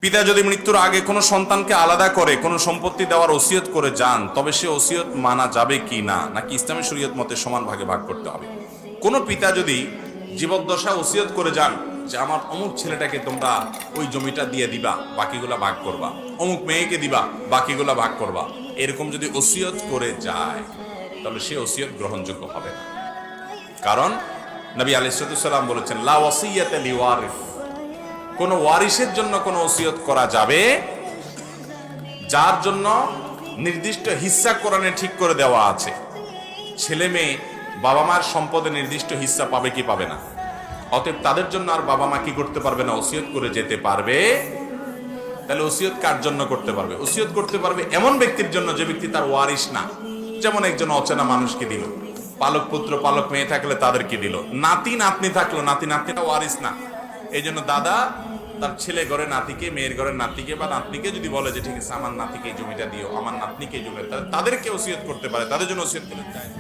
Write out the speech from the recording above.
পিতা যদি মৃত্যুর আগে কোনো সন্তানকে আলাদা করে কোনো সম্পত্তি দেওয়ার ওসিয়ত করে যান, তবে সে ওসিয়ত মানা যাবে কি না, নাকি ইসলামী শরীয়ত মতে সমান ভাগে ভাগ করতে হবে? কোনো পিতা যদি জীবদ্দশা ওসিয়ত করে যান যে আমার অমুক ছেলেটাকে তোমরা ওই জমিটা দিয়ে দিবা, বাকিগুলা ভাগ করবা, অমুক মেয়েকে দিবা, বাকিগুলা ভাগ করবা, এরকম যদি ওসিয়ত করে যায় তাহলে সে ওসিয়ত গ্রহণযোগ্য হবে না। কারণ নবী আলাইহিস সালাম বলেছেন, লা ওয়াসিয়াতা লিওয়ারিস, কোন ওয়ারিসের জন্য কোন ওসিয়ত করা যাবে যার জন্য নির্দিষ্ট হিস্সা কোরআনে ঠিক করে দেওয়া আছে। ছেলে মেয়ে বাবা মার সম্পদে নির্দিষ্ট হিস্সা পাবে কি পাবে না, অতএব তাদের জন্য আর বাবা মা কি করতে পারবে না, ওসিয়ত করে যেতে পারবে। তাহলে ওসিয়ত কার জন্য করতে পারবে? ওসিয়ত করতে পারবে এমন ব্যক্তির জন্য যে ব্যক্তি তার ওয়ারিস না। যেমন একজন অচেনা মানুষকে দিল, পালক পুত্র পালক মেয়ে থাকলে তাদেরকে দিল, নাতি নাতনি থাকলো, নাতি নাতনিটা ওয়ারিস না। এই জন্য দাদা তার ছেলে ঘরে নাতিকে, মেয়ের ঘরের নাতিকে বা নাতনিকে যদি বলে যে ঠিক আছে আমার নাতিকে এই জমিটা দিও, আমার নাতনিকে এই জমিটা, তাদেরকে ওসিয়ত করতে পারে, তাদের জন্য ওসিয়ত করে যায়।